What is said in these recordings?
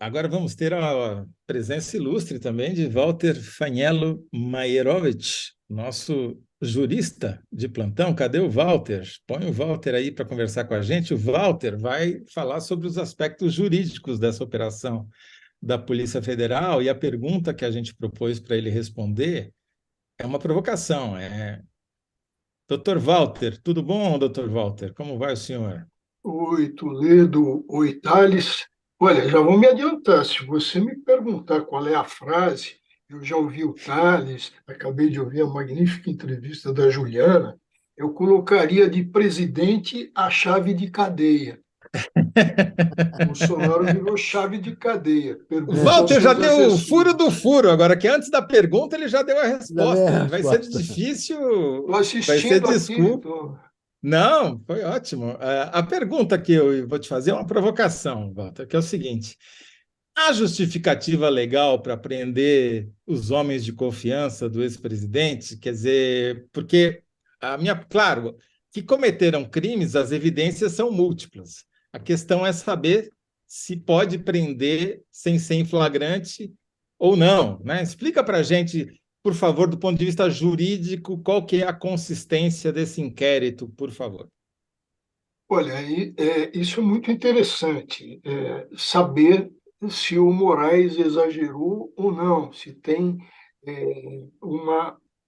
Agora vamos ter a presença ilustre também de Walter Faniello Maierovitch, nosso jurista de plantão. Cadê o Walter? Põe o Walter aí para conversar com a gente. O Walter vai falar sobre os aspectos jurídicos dessa operação da Polícia Federal e a pergunta que a gente propôs para ele responder é uma provocação. Doutor Walter, tudo bom, doutor Walter? Como vai o senhor? Oi, Toledo. Oi, Thales. Olha, já vou me adiantar. Se você me perguntar qual é a frase, eu já ouvi o Thales, acabei de ouvir a magnífica entrevista da Juliana, eu colocaria de presidente a chave de cadeia. Bolsonaro virou chave de cadeia. O Pergunte aos Walter já seus deu o furo do assessores. furo, agora que antes da pergunta ele já deu a Já vem resposta. a Vai ser resposta. Estou difícil, vai ser assistindo aqui, desculpa. então. Não, foi ótimo. A pergunta que eu vou te fazer é uma provocação, Walter, que é o seguinte: há justificativa legal para prender os homens de confiança do ex-presidente? Quer dizer, porque claro, que cometeram crimes, as evidências são múltiplas. A questão é saber se pode prender sem ser em flagrante ou não, né? Explica para a gente, por favor, do ponto de vista jurídico, qual que é a consistência desse inquérito, por favor. Olha, isso é muito interessante, saber se o Moraes exagerou ou não, se tem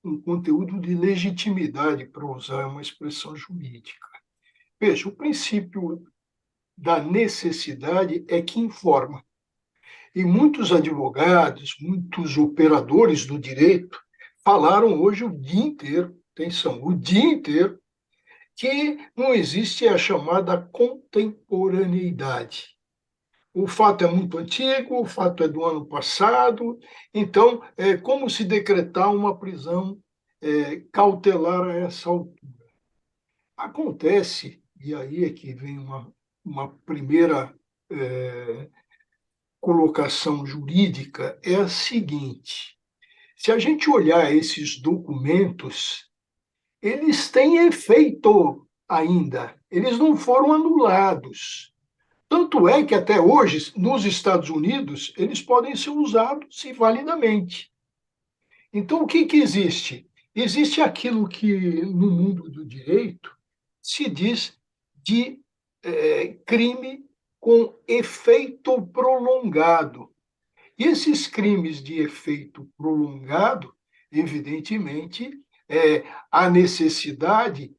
um conteúdo de legitimidade, para usar uma expressão jurídica. Veja, o princípio da necessidade é que informa. E muitos advogados, muitos operadores do direito falaram hoje o dia inteiro, atenção, o dia inteiro, que não existe a chamada contemporaneidade. O fato é muito antigo, o fato é do ano passado, então é como se decretar uma prisão cautelar a essa altura. Acontece, e aí é que vem uma primeira colocação jurídica, é a seguinte: se a gente olhar esses documentos, eles têm efeito ainda, eles não foram anulados. Tanto é que até hoje, nos Estados Unidos, eles podem ser usados e validamente. Então, o que, que existe? Existe aquilo que no mundo do direito se diz de crime com efeito prolongado. E esses crimes de efeito prolongado, evidentemente, a necessidade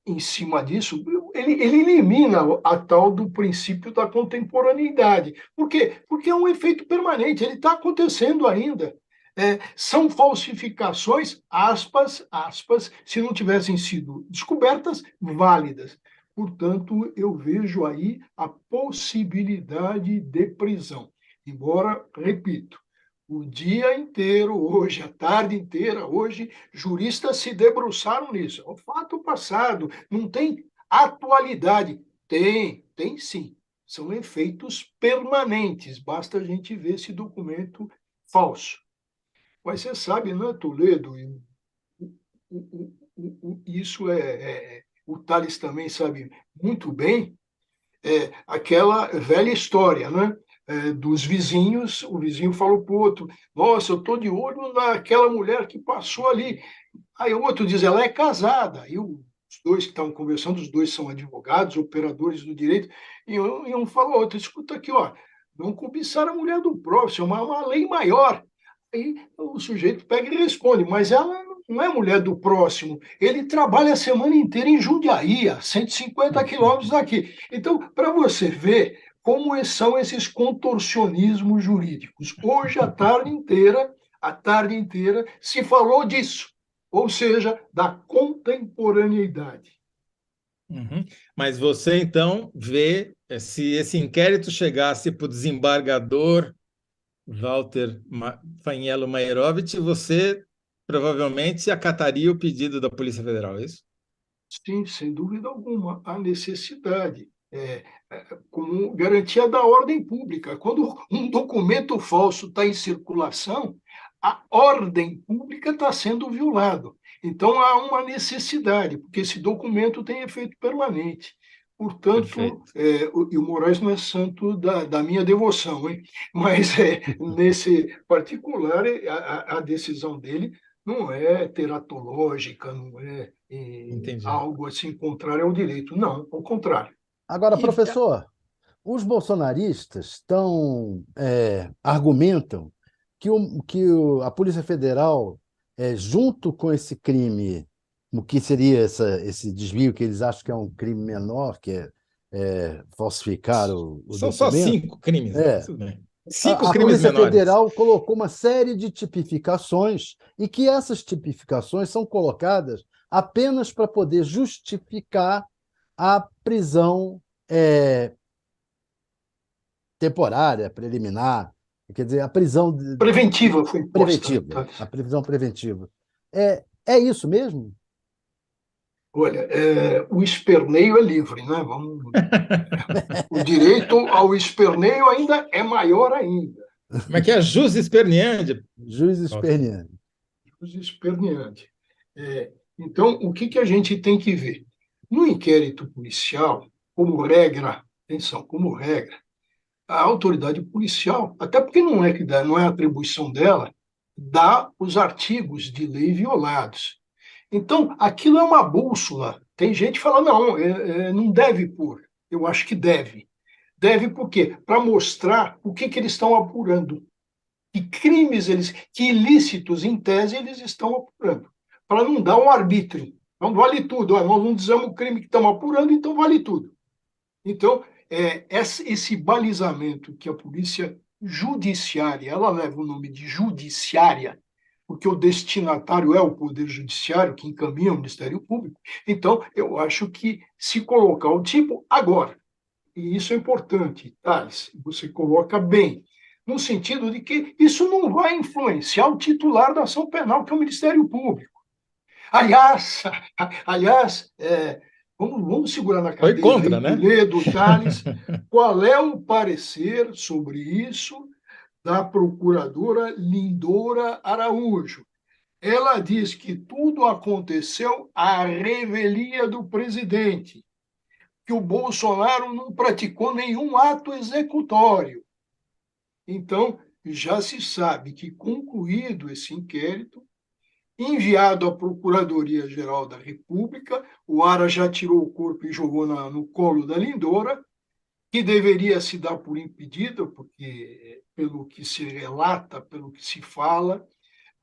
em cima disso, ele elimina a tal do princípio da contemporaneidade. Por quê? Porque é um efeito permanente, ele está acontecendo ainda. São falsificações, aspas, aspas, se não tivessem sido descobertas, válidas. Portanto, eu vejo aí a possibilidade de prisão. Embora, repito, o dia inteiro, hoje, a tarde inteira, hoje, juristas se debruçaram nisso. É um fato passado, não tem atualidade. Tem sim. São efeitos permanentes, basta a gente ver esse documento falso. Mas você sabe, né, Toledo? Isso o Thales também sabe muito bem, aquela velha história, né? Dos vizinhos, o vizinho falou para o outro: Nossa, eu estou de olho naquela mulher que passou ali. Aí o outro diz: Ela é casada. E os dois que estavam conversando, os dois são advogados, operadores do direito, e um falou ao outro: Escuta aqui, ó, não cobiçar a mulher do próximo, é uma lei maior. Aí o sujeito pega e responde: Mas ela não é mulher do próximo, ele trabalha a semana inteira em Jundiaí, a 150 quilômetros daqui. Então, para você ver como são esses contorcionismos jurídicos. Hoje, a tarde inteira, se falou disso, ou seja, da contemporaneidade. Uhum. Mas você então vê se esse inquérito chegasse para o desembargador Walter Faniello Maierovitch, você provavelmente acataria o pedido da Polícia Federal, é isso? Sim, sem dúvida alguma, há necessidade. Como garantia da ordem pública. Quando um documento falso está em circulação, a ordem pública está sendo violada. Então, há uma necessidade, porque esse documento tem efeito permanente. Portanto, Perfeito. e o Moraes não é santo da minha devoção, hein? Mas nesse particular, a decisão dele não é teratológica, não é, Entendi. algo assim contrário ao direito. Não, ao contrário. Agora, E, professor, os bolsonaristas argumentam a Polícia Federal, junto com esse crime, o que seria esse desvio, que eles acham que é um crime menor, que é falsificar o são só documento, 5 crimes, né? é, Tudo bem. 5 crimes Polícia menores. Federal colocou uma série de tipificações e que essas tipificações são colocadas apenas para poder justificar a prisão é, temporária, preliminar, quer dizer, a prisão Preventiva foi imposta, preventiva, Thales. a prisão preventiva. É isso mesmo? Olha, o esperneio é livre, né? O direito ao esperneio ainda é maior ainda. Como é que é? Jus esperneandi. Juiz Walter. esperneando. Os esperneantes. Então, o que a gente tem que ver? No inquérito policial, como regra, atenção, como regra, a autoridade policial, até porque não é que dá, não é atribuição dela, dá os artigos de lei violados. Então, aquilo é uma bússola. Tem gente que fala, não, não deve pôr. Eu acho que deve. Deve por quê? Para mostrar o que eles estão apurando. Que crimes eles, que ilícitos, em tese, eles estão apurando. Para não dar um arbítrio. Não vale tudo. Nós não dizemos o crime que estamos apurando, então vale tudo. Então, esse balizamento que a polícia judiciária, ela leva o nome de judiciária, porque o destinatário é o Poder Judiciário, que encaminha o Ministério Público. Então, eu acho que se colocar o tipo agora, e isso é importante, Thales, você coloca bem, no sentido de que isso não vai influenciar o titular da ação penal, que é o Ministério Público. Aliás, aliás vamos segurar na Foi cadeira aí, contra, né? Toledo, Thales, qual é o parecer sobre isso da procuradora Lindora Araújo? Ela diz que tudo aconteceu à revelia do presidente, que o Bolsonaro não praticou nenhum ato executório. Então, já se sabe que, concluído esse inquérito, enviado à Procuradoria-Geral da República, o Ara já tirou o corpo e jogou no colo da Lindora, que deveria se dar por impedida, porque, pelo que se relata, pelo que se fala,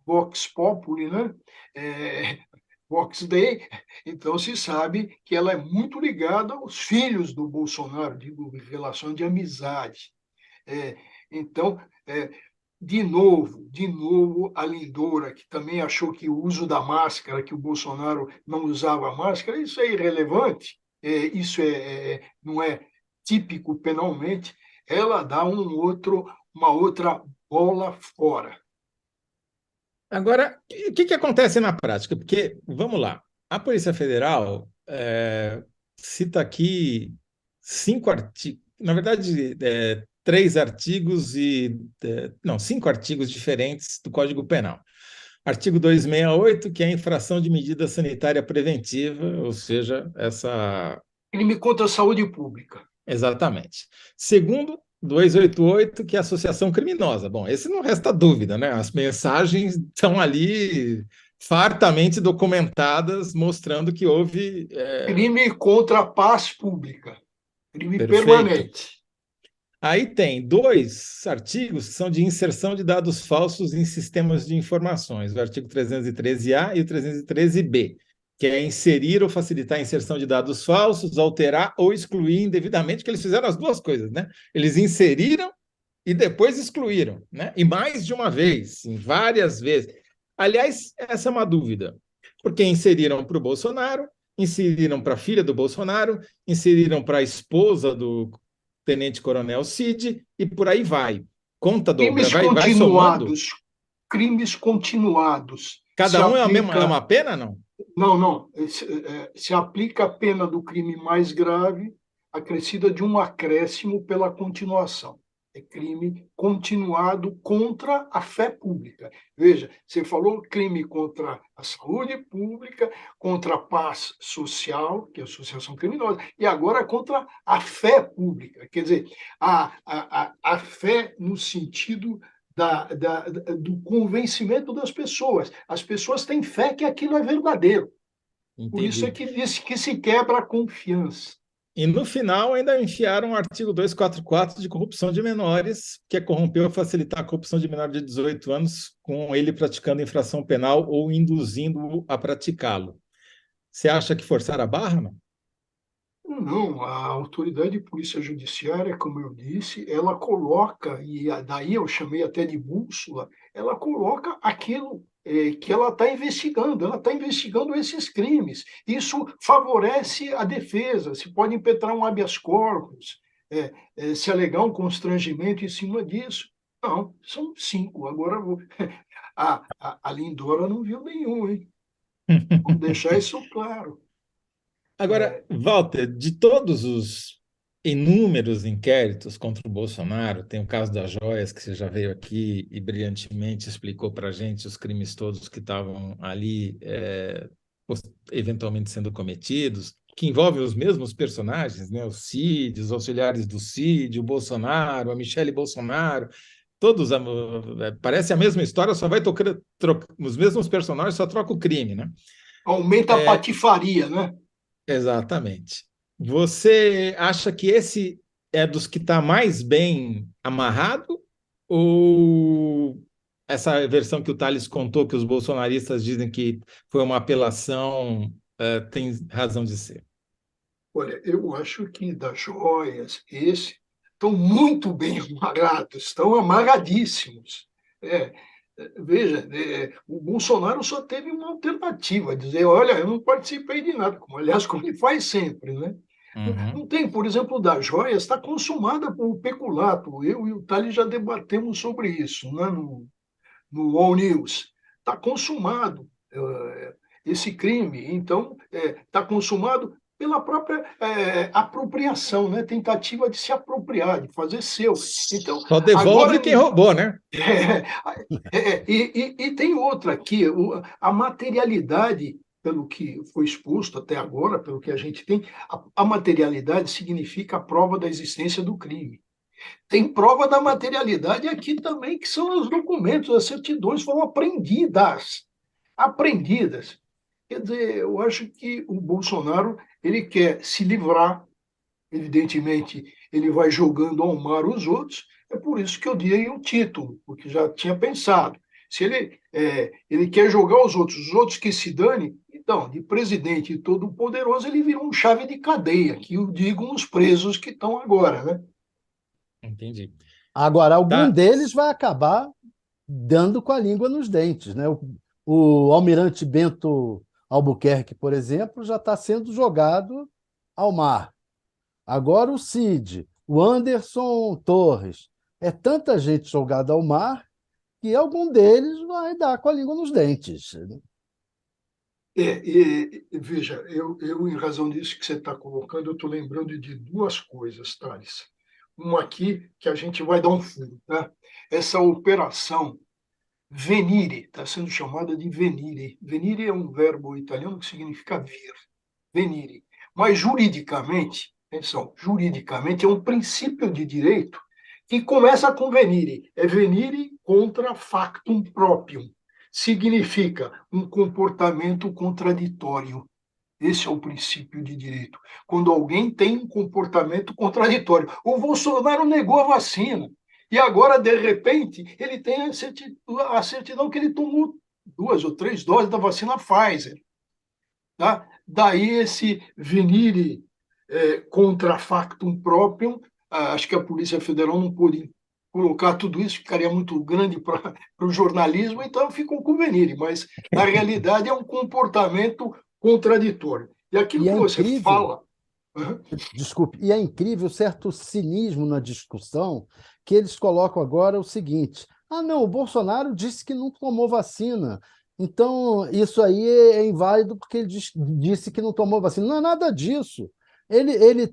Vox Populi, né? Vox Dei, então se sabe que ela é muito ligada aos filhos do Bolsonaro, digo, em relação de amizade. Então, de novo, a Lindora, que também achou que o uso da máscara, que o Bolsonaro não usava máscara, isso é irrelevante, isso não é típico penalmente, ela dá uma outra bola fora. Agora, o que acontece na prática? Porque, vamos lá, a Polícia Federal cita aqui 5 artigos, na verdade, 3 artigos não, 5 artigos diferentes do Código Penal. Artigo 268, que é a infração de medida sanitária preventiva, ou seja, essa. Crime contra a saúde pública. Exatamente. Segundo, 288, que é associação criminosa. Bom, esse não resta dúvida, né? As mensagens estão ali fartamente documentadas, mostrando que houve. Crime contra a paz pública. Crime Perfeito. permanente. Aí tem 2 artigos que são de inserção de dados falsos em sistemas de informações, o artigo 313-A e o 313-B, que é inserir ou facilitar a inserção de dados falsos, alterar ou excluir indevidamente, que eles fizeram as duas coisas, né? Eles inseriram e depois excluíram, né? E mais de uma vez, em várias vezes. Aliás, essa é uma dúvida, porque inseriram para o Bolsonaro, inseriram para a filha do Bolsonaro, inseriram para a esposa do tenente-coronel Cid e por aí vai. Conta dobra, Crimes vai somando. continuados. Crimes continuados. Se Cada um é aplica. uma pena, não? Não. Se aplica a pena do crime mais grave, acrescida de um acréscimo pela continuação. É crime continuado contra a fé pública. Veja, você falou crime contra a saúde pública, contra a paz social, que é a associação criminosa, e agora contra a fé pública. Quer dizer, a fé no sentido do convencimento das pessoas. As pessoas têm fé que aquilo é verdadeiro. Por isso é Entendi. que diz que se quebra a confiança. E no final ainda enfiaram o artigo 244 de corrupção de menores, que é corromper ou facilitar a corrupção de menor de 18 anos, com ele praticando infração penal ou induzindo-o a praticá-lo. Você acha que forçaram a barra, não? Não, a autoridade de polícia judiciária, como eu disse, ela coloca, e daí eu chamei até de bússola, ela coloca aquilo que ela está investigando esses crimes. Isso favorece a defesa, se pode impetrar um habeas corpus, se alegar um constrangimento em cima disso. Não, são 5. Agora a Lindora não viu nenhum, hein? Vamos deixar isso claro. Agora, Walter, de todos os inúmeros inquéritos contra o Bolsonaro, tem o caso das joias, que você já veio aqui e brilhantemente explicou para a gente os crimes todos que estavam ali, eventualmente sendo cometidos, que envolvem os mesmos personagens, né? O Cid, os auxiliares do Cid, o Bolsonaro, a Michele Bolsonaro, todos, parece a mesma história, só vai tocar, os mesmos personagens, só troca o crime, né? Aumenta a patifaria, né? Exatamente. Você acha que esse é dos que está mais bem amarrado? Ou essa versão que o Thales contou, que os bolsonaristas dizem que foi uma apelação, tem razão de ser? Olha, eu acho que das joias, esse, estão muito bem amarrados, estão amarradíssimos. É, veja, o Bolsonaro só teve uma alternativa, dizer, olha, eu não participei de nada, como, aliás, como ele faz sempre, né? Não Uhum. tem, por exemplo, das joias, está consumada por peculato. Eu e o Thales já debatemos sobre isso, né, no All News. Está consumado esse crime. Então, está consumado pela própria apropriação, né? Tentativa de se apropriar, de fazer seu. Então, Só devolve agora. quem roubou, né? E tem outra aqui, a materialidade, pelo que foi exposto até agora, pelo que a gente tem, a materialidade significa a prova da existência do crime. Tem prova da materialidade aqui também, que são os documentos, as certidões foram apreendidas. Apreendidas. Quer dizer, eu acho que o Bolsonaro ele quer se livrar, evidentemente, ele vai jogando ao mar os outros, é por isso que eu dei o título, porque já tinha pensado. Se ele quer jogar os outros que se dane, então, de presidente todo-poderoso, ele virou um chave de cadeia, que eu digo os presos que estão agora, né? Entendi. Agora, algum Tá. deles vai acabar dando com a língua nos dentes, né? O almirante Bento Albuquerque, por exemplo, já está sendo jogado ao mar. Agora o Cid, o Anderson Torres. É tanta gente jogada ao mar que algum deles vai dar com a língua nos dentes. Veja, em razão disso que você está colocando, eu estou lembrando de duas coisas, Thales. Uma aqui que a gente vai dar um furo, né? Essa operação venire, está sendo chamada de venire. Venire é um verbo italiano que significa vir, venire. Mas juridicamente, atenção, juridicamente é um princípio de direito que começa com venire. É venire contra factum proprium. Significa um comportamento contraditório. Esse é o princípio de direito. Quando alguém tem um comportamento contraditório. O Bolsonaro negou a vacina. E agora, de repente, ele tem a certidão que ele tomou 2 ou 3 doses da vacina Pfizer. Tá? Daí esse venire contra factum proprium, acho que a Polícia Federal não pôde colocar tudo isso, ficaria muito grande para o jornalismo, então ficou com venire, mas na realidade é um comportamento contraditório. E aquilo E que é você incrível, fala, né? desculpe, e é incrível certo cinismo na discussão que eles colocam agora o seguinte: ah, não, o Bolsonaro disse que não tomou vacina, então isso aí é inválido porque ele disse que não tomou vacina. Não é nada disso. ele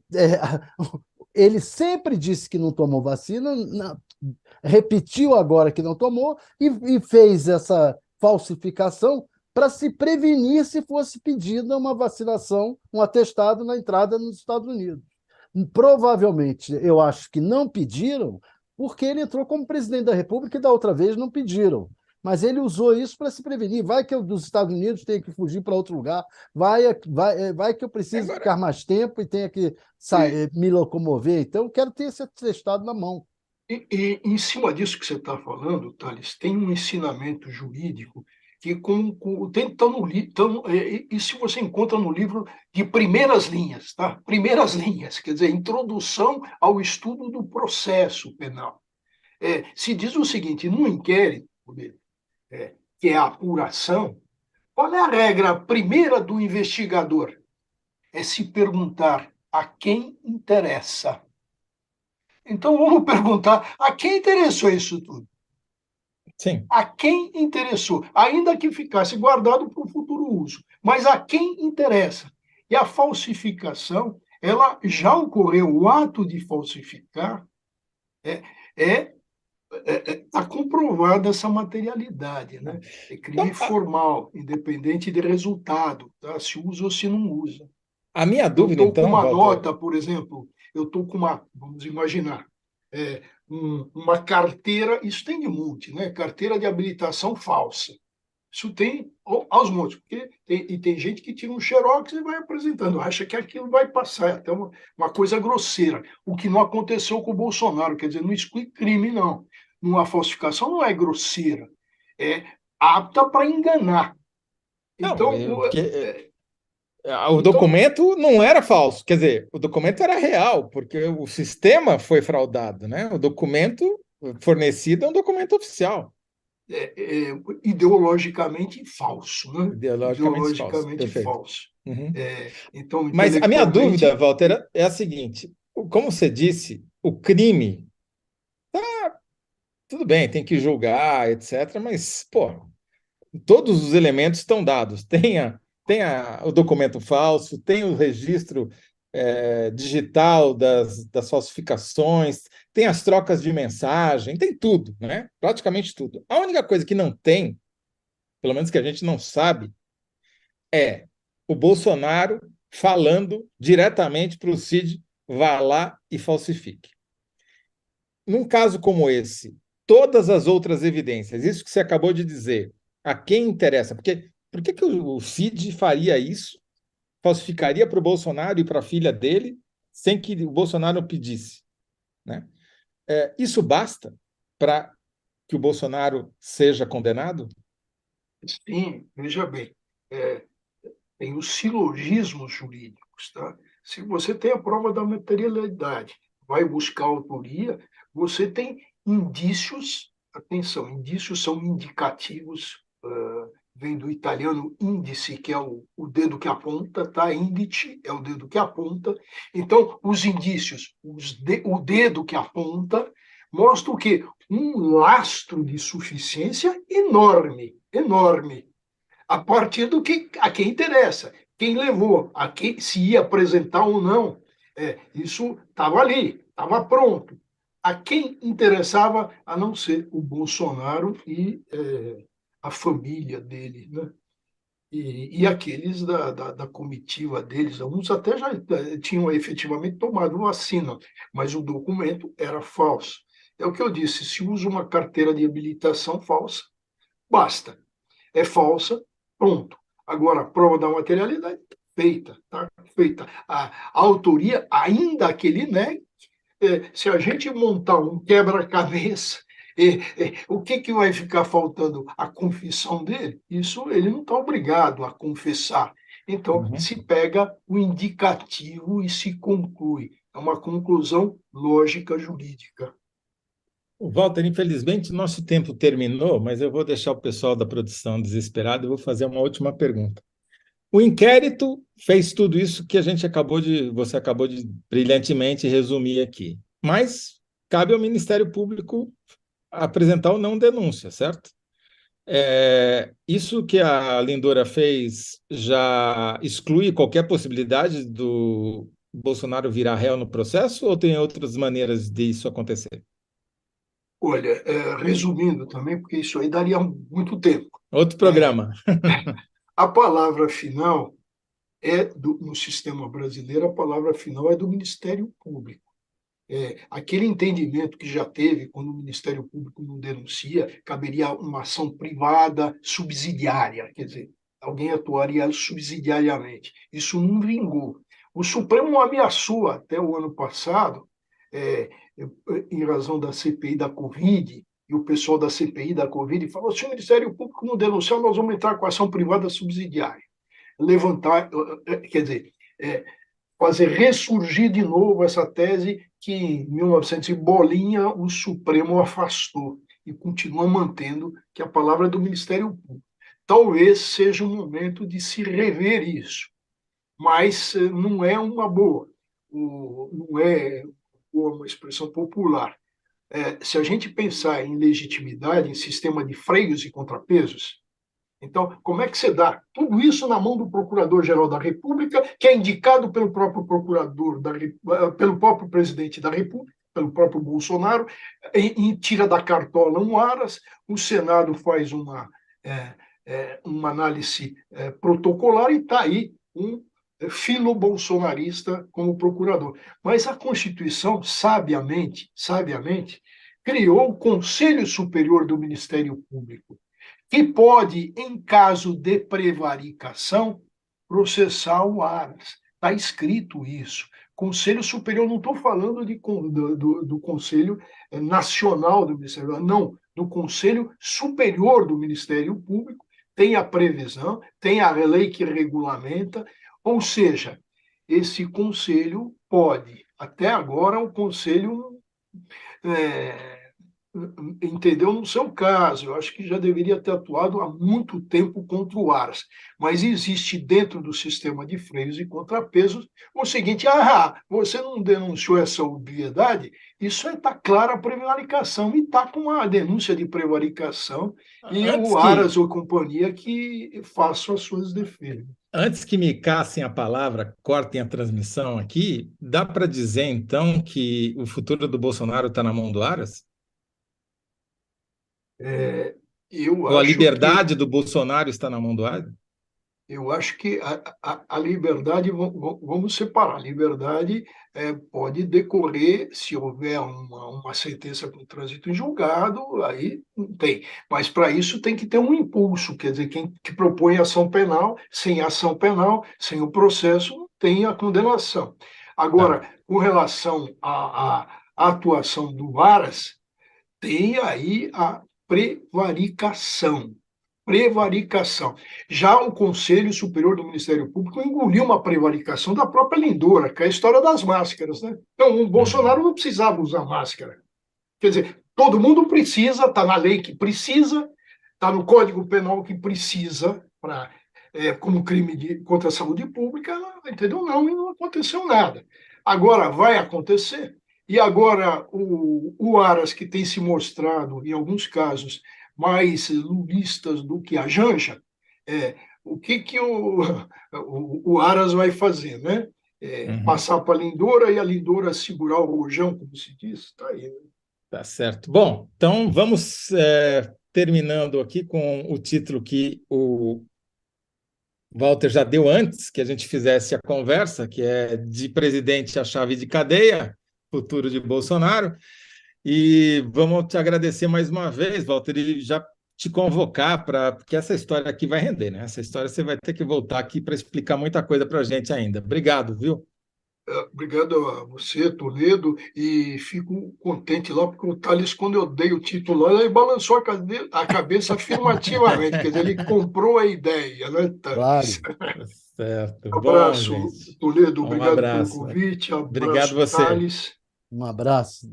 sempre disse que não tomou vacina, repetiu agora que não tomou e fez essa falsificação para se prevenir se fosse pedida uma vacinação, um atestado na entrada nos Estados Unidos. Provavelmente, eu acho que não pediram, porque ele entrou como presidente da República e da outra vez não pediram. Mas ele usou isso para se prevenir. Vai que eu dos Estados Unidos tenha que fugir para outro lugar, vai que eu precise Agora, ficar mais tempo e tenha que me locomover. Então, eu quero ter esse atestado na mão. Em cima disso que você está falando, Thales, tem um ensinamento jurídico que tá no livro, isso você encontra no livro de primeiras linhas, tá? Primeiras linhas, quer dizer, introdução ao estudo do processo penal. Se diz o seguinte, no inquérito, que é a apuração, qual é a regra primeira do investigador? É se perguntar a quem interessa. Então vamos perguntar a quem interessou isso tudo? sim. A quem interessou, ainda que ficasse guardado para o futuro uso, mas a quem interessa. E a falsificação, ela já ocorreu, o ato de falsificar está comprovada essa materialidade, né? É Então, crime formal, independente de resultado, tá? Se usa ou se não usa. a minha Eu dúvida, estou com então, uma Walter, nota, por exemplo, eu estou com uma, vamos imaginar, uma carteira, isso tem de monte, né? Carteira de habilitação falsa. Isso tem aos montes, porque tem gente que tira um xerox e vai apresentando, acha que aquilo vai passar, é até uma coisa grosseira. O que não aconteceu com o Bolsonaro, quer dizer, não exclui crime, não. Uma falsificação não é grosseira, é apta para enganar. não, Então, o então documento não era falso, quer dizer, o documento era real, porque o sistema foi fraudado, né? O documento fornecido é um documento oficial, ideologicamente falso, né? ideologicamente falso. Ideologicamente Perfeito. falso. Uhum. Então, Mas a minha dúvida, intelectualmente, Walter, é a seguinte: como você disse, o crime, tudo bem, tem que julgar, etc., mas, pô, todos os elementos estão dados. O documento falso, tem o registro digital das falsificações, tem as trocas de mensagem, tem tudo, né? Praticamente tudo. A única coisa que não tem, pelo menos que a gente não sabe, é o Bolsonaro falando diretamente para o Cid, vá lá e falsifique. Num caso como esse, todas as outras evidências, isso que você acabou de dizer, a quem interessa? Porque por que o Cid faria isso, falsificaria para o Bolsonaro e para a filha dele, sem que o Bolsonaro pedisse? Né? Isso basta para que o Bolsonaro seja condenado? sim, veja bem, é, tem os silogismos jurídicos, tá? Se você tem a prova da materialidade, vai buscar a autoria, você tem indícios, atenção, indícios são indicativos, vem do italiano índice, que é o dedo que aponta, tá? Indice é o dedo que aponta. Então, os indícios, o dedo que aponta, mostra o quê? Um lastro de suficiência enorme, enorme a partir do que a quem interessa, quem levou, a quem se ia apresentar ou não. Isso estava ali, estava pronto. A quem interessava, a não ser o Bolsonaro e a família dele, né? E aqueles da comitiva deles, alguns até já tinham efetivamente tomado vacina, mas o documento era falso. É o que eu disse: se usa uma carteira de habilitação falsa, basta. É falsa, pronto. Agora, a prova da materialidade, feita, tá? Feita. A autoria, ainda que ele negue, se a gente montar um quebra-cabeça, o que vai ficar faltando? A confissão dele? Isso ele não está obrigado a confessar. Então, Uhum. se pega o indicativo e se conclui. É uma conclusão lógica jurídica. Walter, infelizmente, nosso tempo terminou, mas eu vou deixar o pessoal da produção desesperado e vou fazer uma última pergunta. O inquérito fez tudo isso que você acabou de brilhantemente resumir aqui. Mas cabe ao Ministério Público apresentar ou não denúncia, certo? Isso que a Lindora fez já exclui qualquer possibilidade Bolsonaro virar réu no processo ou tem outras maneiras de isso acontecer? Olha, resumindo também, porque isso aí daria muito tempo. Outro É, programa. a palavra final no sistema brasileiro, a palavra final é do Ministério Público. Aquele entendimento que já teve quando o Ministério Público não denuncia, caberia uma ação privada subsidiária, quer dizer, alguém atuaria subsidiariamente. Isso não vingou. O Supremo ameaçou até o ano passado, é, em razão da CPI da Covid, e o pessoal da CPI da Covid falou: se o Ministério Público não denunciar, nós vamos entrar com ação privada subsidiária. Levantar, quer dizer, fazer ressurgir de novo essa tese que em 1900 e bolinha o Supremo afastou e continua mantendo que a palavra é do Ministério Público. Talvez seja um momento de se rever isso, mas não é uma boa, não é uma expressão popular. Se a gente pensar em legitimidade, em sistema de freios e contrapesos, então, como é que você dá tudo isso na mão do Procurador-Geral da República, que é indicado pelo próprio pelo próprio presidente da República, pelo próprio Bolsonaro, e tira da cartola um Aras, o Senado faz uma análise protocolar e está aí um filo-bolsonarista como procurador. Mas a Constituição, sabiamente, criou o Conselho Superior do Ministério Público, que pode, em caso de prevaricação, processar o Aras. Está escrito isso. Conselho Superior, não estou falando do Conselho Nacional do Ministério, não, do Conselho Superior do Ministério Público, tem a previsão, tem a lei que regulamenta, ou seja, esse conselho pode, até agora, o conselho entendeu no seu caso. Eu acho que já deveria ter atuado há muito tempo contra o Aras. Mas existe dentro do sistema de freios e contrapesos o seguinte: você não denunciou essa obviedade? Isso está clara a prevaricação, e está com uma denúncia de prevaricação, e Antes o que, Aras ou companhia que façam as suas defesas. antes que me cassem a palavra, cortem a transmissão aqui, dá para dizer então que o futuro do Bolsonaro está na mão do Aras? Eu Ou a acho que liberdade do Bolsonaro está na mão do Aras? Eu acho que a liberdade, vamos separar, a liberdade pode decorrer se houver uma sentença com trânsito em julgado, aí não tem. Mas para isso tem que ter um impulso, quer dizer, quem que propõe ação penal, sem ação penal, sem o processo, não tem a condenação. Tá. Agora, com relação à atuação do Varas, tem aí a prevaricação. Prevaricação. Já o Conselho Superior do Ministério Público engoliu uma prevaricação da própria Lindora, que é a história das máscaras, né? Então, o Bolsonaro Uhum. não precisava usar máscara. Quer dizer, todo mundo precisa, está na lei que precisa, está no Código Penal que precisa, como crime contra a saúde pública, entendeu? Não, e não aconteceu nada. Agora vai acontecer. E agora o Aras, que tem se mostrado, em alguns casos, mais lulistas do que a Janja, o que o Aras vai fazer, né? Uhum. Passar para a Lindora e a Lindora segurar o rojão, como se diz, está aí, né? Tá certo. Bom, então vamos terminando aqui com o título que o Walter já deu antes que a gente fizesse a conversa, que é De Presidente à Chave de Cadeia, Futuro de Bolsonaro. E vamos te agradecer mais uma vez, Walter, e já te convocar porque essa história aqui vai render, né? Essa história você vai ter que voltar aqui para explicar muita coisa para a gente ainda. Obrigado, viu? Obrigado a você, Toledo, e fico contente lá, porque o Thales, quando eu dei o título lá, ele balançou a cabeça afirmativamente, quer dizer, ele comprou a ideia, né, Thales? Claro. Tá certo. Bom, Abraço, gente. Toledo, Um obrigado pelo abraço. convite, Obrigado abraço, você. Thales. Um abraço.